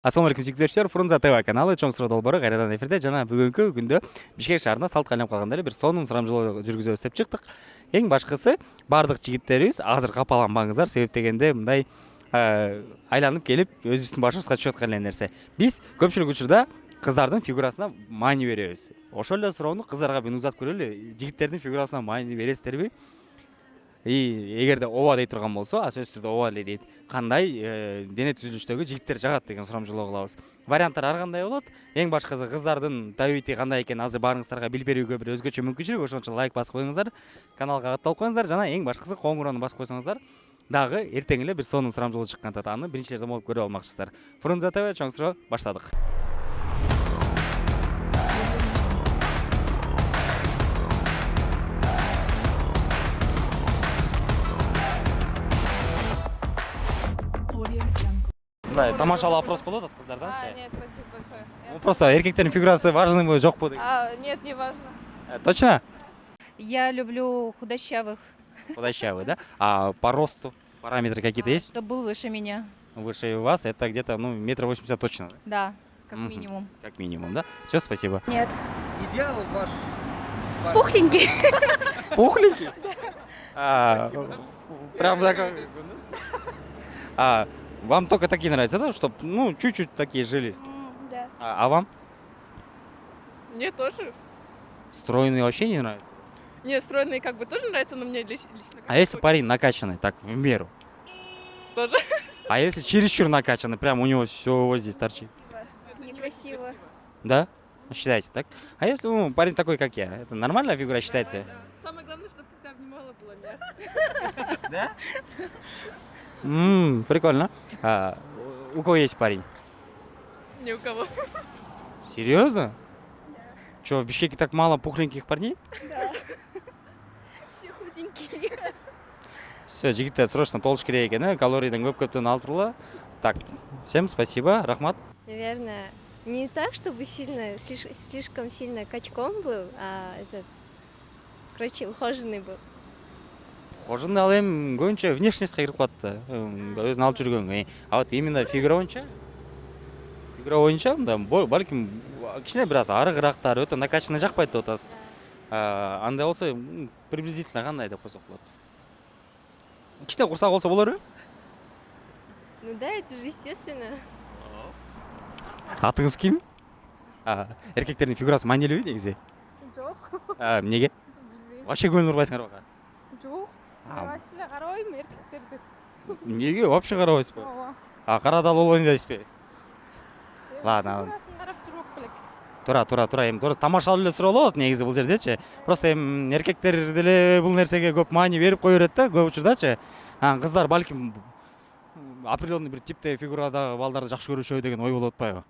Assalamu alaikum сүйіктілер, Фрунзе ТВ каналы чоң суроо долбоору кайрадан эфирде. Жана бүгүнкү күндө Бишкек шаарында салт кайланып калганда эле бир сонун сурамжылоо жүргүзөбүз деп чыктык. Эң башкысы баардык жигиттерибиз азыр капаланбаңыздар, себеп дегенде мындай айланып келип өзүбүздүн башыбызга түшүп аткан эле нерсе. Биз көпчүлүк учурда кыздардын фигурасына маани беребиз. Ошол эле суроону кыздарга мен узатып көрөлү. Жигиттердин фигурасына маани бересиздерби? Эгерде ооба дей турган болсо, сөзсүз түрдө ооба эле дейт. Кандай дене түзүлүштөгү жигиттер жагат деген сурамжылоо кылабыз. Варианттар ар кандай болот. Эң башкысы кыздардын табити кандай экенин азыр баарыңыздарга билип берүүгө бир өзгөчө мүмкүнчүлүк. Ошон үчүн лайк басып коюңуздар, каналга катталып коюңуздар жана эң башкысы коңгуроonu басып койсоңуздар дагы эртең эле бир сонун сурамжылоо чыккан татааны биринчилерден болуп көрүп алмакчысыздар. Фрунзе ТВ чоң суроо баштадык. Мындай тамашалуу опрос болот от кыздарданчы. Нет, спасибо большое. Просто эркектердин фигурасы важныйбы, жокпу деген. Нет, не важно. Точно? Я люблю худощавых, Худощавый, да? А по росту параметры какие-то есть? чтобы был выше меня. Выше вас это где-то, ну, метр 80 точно, да? Да, как Мгм. минимум. Как минимум, да? Все, спасибо. Нет. Идеал ваш. Пухленький. Пухленький? Прям такой. Вам только такие нравятся, да? Чтоб, ну, чуть-чуть такие жилистые. Да. А вам? Мне тоже. Стройные вообще не нравятся? Не, стройные как бы тоже нравятся, но мне лично А если парень накачанный, так, в меру? тоже. А если чересчур накачанный, прям у него все вот здесь торчит? Некрасиво. Да? Считаете так? А если, ну, парень такой, как я, это нормальная фигура считается? Самое главное, чтобы когда обнимала, было мягко. Да? Прикольно. У кого есть парень? Ни у кого. Серьезно? Че, в Бишкеке так мало пухленьких парней? Все худенькие. Все, жигиттер срочно толуш керек экен, калорийден көп-көптөн алып турула. Так, всем спасибо, рахмат. Наверное, не так, чтобы слишком сильно качком был, а короче, ухоженный был. Кожаны ал эми көбүнчө внешностька кирип калат да, өзүн алып жүргөн. А вот именно фигура боюнча мында балким кичине бир аз арыгыраактар, өтө накачанный жакпайт деп атасыз. Андай болсо приблизительно кандай деп койсок болот. Кичине курсак болсо болорбу? Ну да, это же естественно. Атыңыз ким? Эркектердин фигурасы маанилүүбү негизи? Жок. Эмнеге? Вообще көңүл бурбайсыңарбы ага? Жок. Вообще карабайм эркектерди. Эмнеге вообще карабайсызбы? Ооба. Карадал болоюн дейсизби? Ладно. Карап жүрмөк белек. Тура. Эми тура тамашалап эле суроо болот негизи бул жердечи. Просто эми эркектер деле бул нерсеге көп маани берип кое берет да, көп учурдачы. Кыздар балким определенный бир типтеги фигурадагы балдарды жакшы көрүшөбү деген ой болуп атпайбы?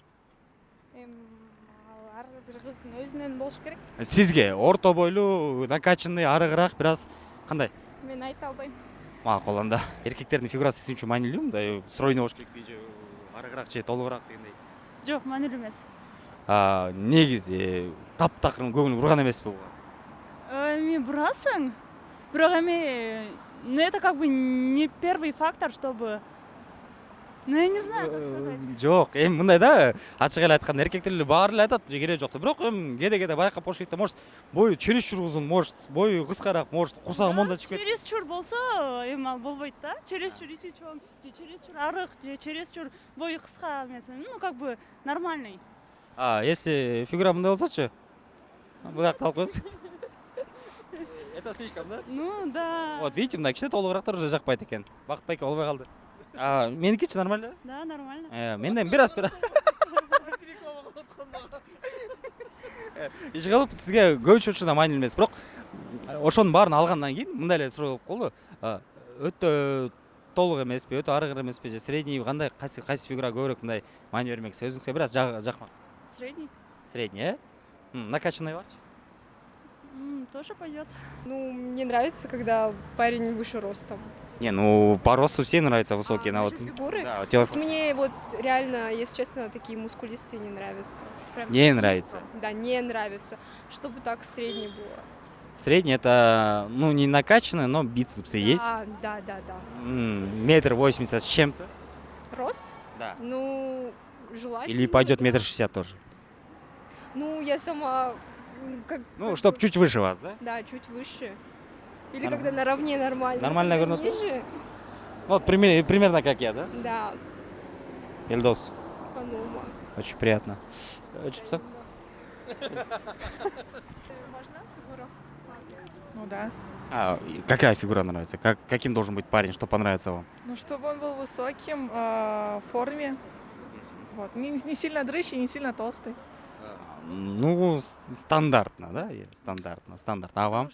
Ар бир кыздын өзүнөн болуш керек. Сизге орто бойлуу, накачанный, арыгыраак бир аз кандай? Мен айта албайм. Макул анда. Эркектердин фигурасы сиз үчүн маанилүүбү? Мындай стройный болуш керекпи же арыгыраак же толугураак дегендей? Жок, маанилүү эмес. Негизи таптакыр көңүл бурган эмеспи буга? Эми бурасың, бирок эми, ну это как бы не первый фактор, чтобы, ну я не знаю, как сказать. Жок, эми мындай да, ачык эле айтканда эркектер эле баары эле айтат, кереги жок деп. Бирок эми кээде байкап коюш керек да, может, бою чересчур узун, может, бою кыскараак, может, курсагы монда чыгып кетет. Чересчур болсо, эми ал болбойт да. Чересчур ичи чоң, же чересчур арык, же чересчур бою кыска эмес. Ну как бы нормальный. Если фигура мындай болсочу? Бул жакта алып коюңуз. Это слишком, да? Ну да. Вот, видите, мына кичине толугурактар уже жакпайт экен. Бакыт байке болбой калды. Меникичи нормально? Да, нормально. Менден бир аз. Иш кылып сизге көбүнчө учурда маанилүү эмес, бирок ошонун баарын алгандан кийин мындай эле суроо болуп калды. Өтө толук эмеспи, өтө арыгыр эмеспи же средний кандай кайсы фигура көбүрөөк мындай маани бермекси? Өзүңүзгө бир аз жакмак. Средний. Средний, накачанныйларчы? Тоже пойдет. Ну, мне нравится, когда парень выше ростом. Не, ну по росту все нравятся высокие, но вот Насчет фигуры? да, тело Мне вот реально, если честно, такие мускулистые не нравятся. Прям не нравится. Да, не нравится. Чтобы так среднее было. Средний это, ну, не накачанный, но бицепсы есть. Да. 1,80 м с чем-то. Рост? Да. Ну, желательно. Или пойдет метр 60 тоже? Ну, я сама как... Ну, как чтоб бы- чуть выше вас, да? Да, чуть выше. Или Нормально. когда наравне нормально. Нормально Когда вернут? ниже, Вот примерно как я, да? да, Эльдос, ханума. очень приятно. Очень пса- Ну да. Какая фигура нравится? Каким должен быть парень, что понравится вам? Ну, чтобы он был высоким, в форме. Вот. Не сильно дрыщий, не сильно толстый. Ну, стандартно, да? Стандартно. А вам?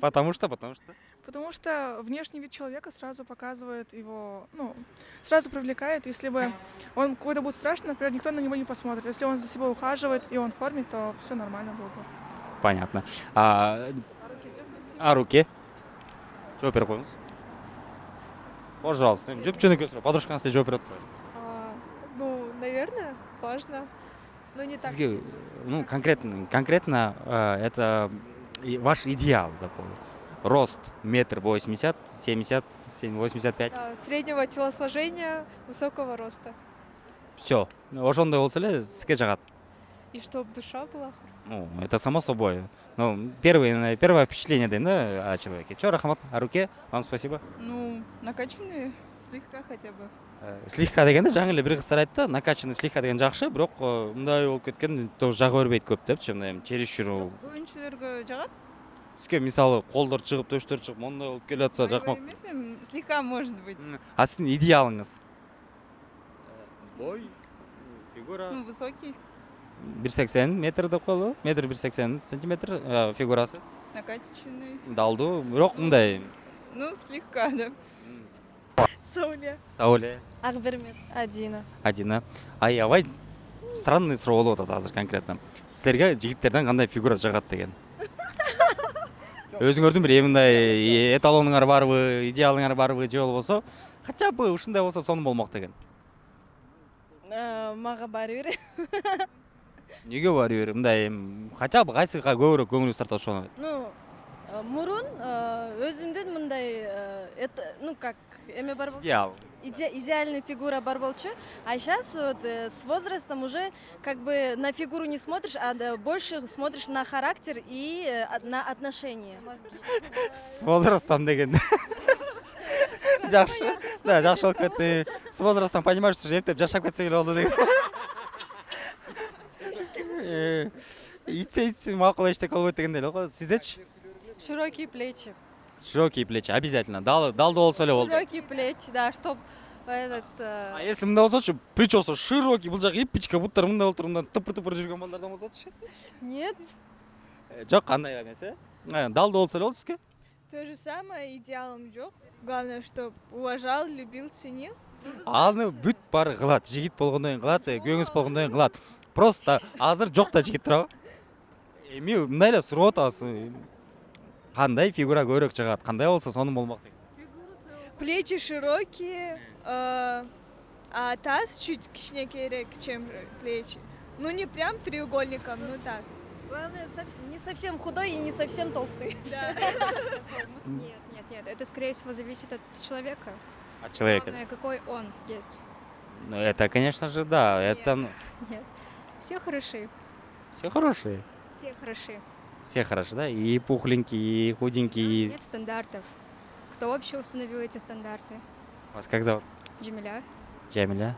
Потому что Потому что? Потому что внешний вид человека сразу показывает его, ну, сразу привлекает. Если бы он какой-то будет страшный, например, никто на него не посмотрит. Если он за собой ухаживает и он в форме, то все нормально было бы. Понятно. А руки? Жооп беріп қойыңыз. Пожалуйста. Жөп-жөнекей сұрақ. Подружкаңызды жооп беріп қойыңыз. Ну, наверное, важно. Но не так Сізге, сильно. ну, конкретно это ваш идеал, допустим. Рост 1,80 м, 70, 85. Да, среднего телосложения, высокого роста. Все. Ошондой болсо эле сизге жагат. И чтоб душа была. Ну, это само собой. Ну, первое впечатление, да, о человеке. Чё, рахмат, о руке, вам спасибо. Ну, накачанные слегка хотя бы. Слегка дегенде жаңы эле бир кыздар айтты, накачанный слегка деген жакшы, бирок мындай болуп кеткен тоже жага бербейт көп депчи, мындай чересчур. Көбүнчүлөргө жагат. Сизге мисалы колдор чыгып, төштөр чыгып, мондай болуп келе атса жакмак. эмес, слегка может быть. А сиздин идеалыңыз? Бой, фигура. Высокий, 1,80 метр деп коелу, метр 1,80 сантиметр фигурасы. накачанный. Далдуу, бирок мындай. Ну, слегка, да. Сауля. Сауле, Акбермет. Адина. Аябай странный суроо болуп атат азыр конкретно. Силерге жигиттерден кандай фигура жагат деген. Өзүңөрдүн бир мындай эталонуңар барбы, идеалыңар барбы же болбосо, хотя бы ушундай болсо сонун болмок деген. Мага баары бир. Неге баары бир мындай хотя бы кайсыга көбүрөөк көңүлүңүз тартат ошону. Ну, мурун өзүмдүн мындай ну как эме бар болчу. Идеал. Идеальная фигура бар болчу. А сейчас вот с возрастом уже как бы на фигуру не смотришь, а больше смотришь на характер и на отношения. С возрастом деген. Жакшы. Да, жакшы болуп кетти. С возрастом понимаешь, что эптеп жашап кетсе эле болду деген. Итсе макул эчтеке болбойт дегендей эле го. Сиздечи? Широкие плечи. Широкие плечи, обязательно. Далдуу болсо эле болду. Широкие плечи, да, чтоб этот... А если мындай болсочу, плечосу широкий, бул жак ипичка, буттар мындай болуп туруп, мындай тыпыр-тыпыр жүргөн балдардан болсочу. Нет. Жок, кандай эмес, далдуу болсо эле болду сизге. То же самое, идеалом жок. Главное, чтобы уважал, любил, ценил. Аны бүт баары кылат, жигит болгондон кийин кылат, күйөөңүз болгондон кийин кылат. Просто азыр жок да жигит туурабы? Эми мындай эле сурап атабыз. Кандай фигура көбүрөөк жагат, кандай болсо сонун болмок деген. Плечи широкие, а таз чуть кичинекейрээк, чем плечи. Ну, не прям треугольником, ну так. Главное, не совсем худой и не совсем толстый. Нет. Это, скорее всего, зависит от человека. От человека. Главное, какой он есть. Ну, это, конечно же, да. Это Нет. Все хороши. все хорошие. Все хороши. Все хороши, да? И пухленькие, и худенькие. Нет стандартов. Кто вообще установил эти стандарты? Вас как зовут? Джамиля. Джамиля.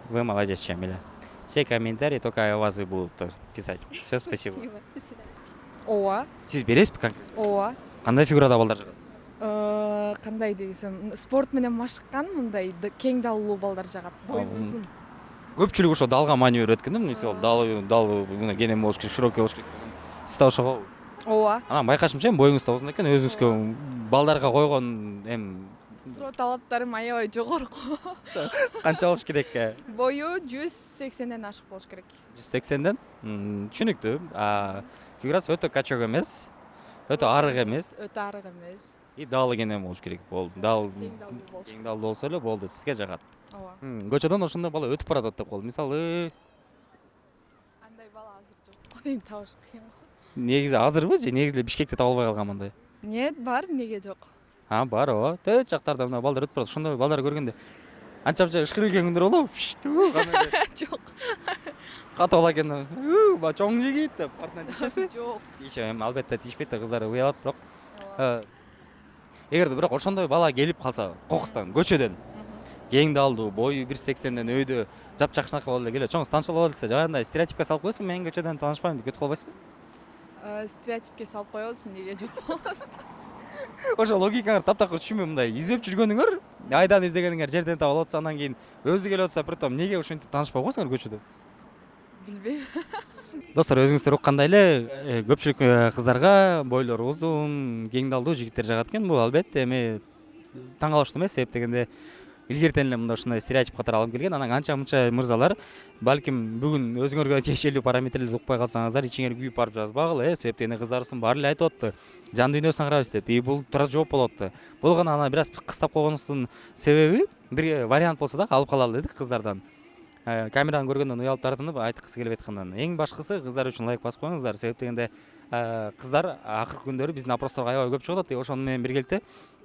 Вы молодец, Джамиля. Все комментарии только о вас и будут писать. Все, спасибо. Ооба, Сиз бересизби конкретно? ооба. Кандай фигурада балдар жагат? Кандай десем, спорт менен машыккан мындай кең далылуу балдар жагат. Бою узун. Көпчүлүк ошо далга маани берип өткөн да, мисалы дал мына кенен болуш керек, широкий болуш керек. Сиз да ошого. Ооба. Анан байкашымча боюңуз да узун экен, өзүңүзгө балдарга койгон Суроо талаптарым аябай жогорку. канча болуш керек? Бою 180ден ашык болуш керек. 180ден? Түшүнүктүү. Фигурасы өтө качок эмес, өтө арык эмес, Өтө арык эмес. и далы кенен болуш керек. Болду. Кең далылуу болуш Кең далдуу болсо эле болду, сизге жагат. Ооба. Көчөдөн ошондой бала өтүп баратат деп коелу. Мисалы, Андай бала азыр жок. Кодейм табыш кыйын. негизи азырбы же негизи Бишкекте таба албай калган мындай? Нет, бар, эмнеге жок. Бар ооба. Төт жактарда мына балдар өтүп барат. Ошондой балдар көргөндө Анча мынча ышкырып келген күндөр болобу? Жок. Катып ала экен. Чоң жигит деп артынан тийишесизби? Жок. Эми албетте тийишпейт да, кыздар уялат, бирок эгерде бирок ошондой бала келип калса кокустан, көчөдөн кеңди алдуу, бою 1.80ден өйдө, жапжакшынака болуп эле келет. Чоң станцияга десе, жанагындай стереотипке салып коесузбу, мен көчөдөн таанышпайм деп кетип калбайсызбы? Стереотипке салып коебуз, эмнеге жок болобуз. Ошо логикаңарды таптакыр түшүнбөйм, мындай издеп жүргөнүңөр, айдан издегениңер жерден таап алып атса, андан кийин өзү келип атса, притом эмнеге ушинтип таанышпай койсуңар көчөдө? Билбейм. Достор, өзүңүздөр уккандай эле көпчүлүк кыздарга бойлору узун, кең далдуу жигиттер жагат экен. Бул албетте эми таң калыштуу эмес, себеп дегенде илгертен эле мындай ушундай стереотип катары алынып келген. Анан анча мынча мырзалар, балким бүгүн өзүңөргө тиешелүү параметрлерди укпай калсаңыздар, ичиңер күйүп барып жазбагыла, себеп дегенде кыздарыбыздын баары эле айтып атты. Жан дүйнөсүн карабыз деп. Бул туура жооп болот да. Бул гана ана бир аз кыстап койгонубуздун себеби бир вариант болсо да алып калалы дедик кыздардан. Камерадан көргөндөн уялып тартынып айткысы келип аткандан. Эң башкысы кыздар үчүн лайк басып коюңуздар, себеп дегенде кыздар акыркы күндөрү биздин опросторго аябай көп чыгып атат. Ошону менен биргеликте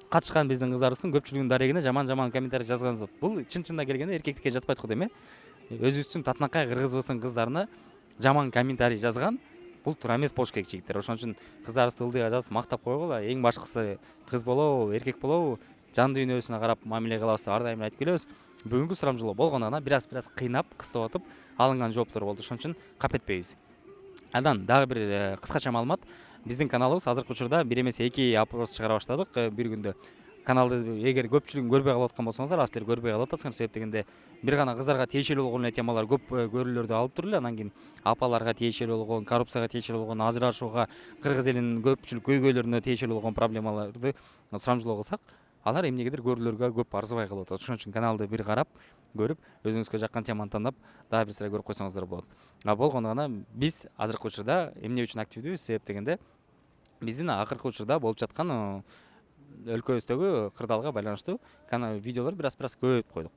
катышкан биздин кыздарыбыздын көпчүлүгүнүн дарегине жаман комментарий жазган жок. Бул чын-чынында келгенде эркектикке жатпайт го дейм. Өзүбүздүн татынакай кыргызыбыздын кыздарына жаман комментарий жазган бул туура эмес болуш керек жигиттер. Ошон үчүн кыздарыбызды ылдыйга жазып мактап койгула. Эң башкысы кыз болобу, эркек болобу, жан дүйнөсүнө карап мамиле кылабыз деп ар дайым айтып келебиз. Бүгүнкү сурамжылоо болгондо гана бир аз кыйнап, кыстап атып алынган жооптор болду. Ошон үчүн капетпейбиз. Андан дагы бир кыскача маалымат. Биздин каналыбыз азыркы учурда бир эмес 2 опрос чыгара баштадык бир күндө. Каналды эгер көпчүлүгүн көрбөй калып аткан болсоңуздар, ал силер көрбөй калып атасыңар, себеп дегенде бир гана кыздарга тиешелүү болгон эле темалар көп көрүүлөрдү алып туруп эле, анан кийин апаларга тиешелүү болгон, коррупцияга тиешелүү болгон, ажырашууга, кыргыз элинин көпчүлүк көйгөйлөрүнө тиешелүү болгон проблемаларды сурамжылоо кылсак, алар эмнегедир көрүүлөргө көп арзыбай калып атат. Ошон үчүн каналды бир карап, көрүп, өзүңүзгө жаккан теманы тандап, дагы бир сыра көрүп койсоңуздар болот. Болгондо гана биз азыркы учурда эмне үчүн активдүүбүз, себеп дегенде биздин акыркы учурда болуп жаткан өлкөбүздөгү кырдаалга байланыштуу видеолор бир аз көбөйтүп койдук.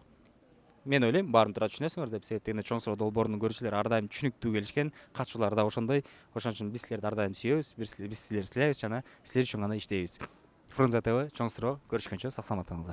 Мен ойлойм, баарын туура түшүнөсүңөр деп, себеп дегенде чоң суроо долбоорунун көрүүчүлөрү ар дайым түшүнүктүү келишкен, катчуулар да ошондой. Ошон үчүн биз силерди ар дайым сүйөбүз, биз силерди сыйлайбыз жана силер үчүн гана иштейбиз. Фрунзе ТВ, чоң суроо, көрүшкөнчө сак саламатта калыңыздар.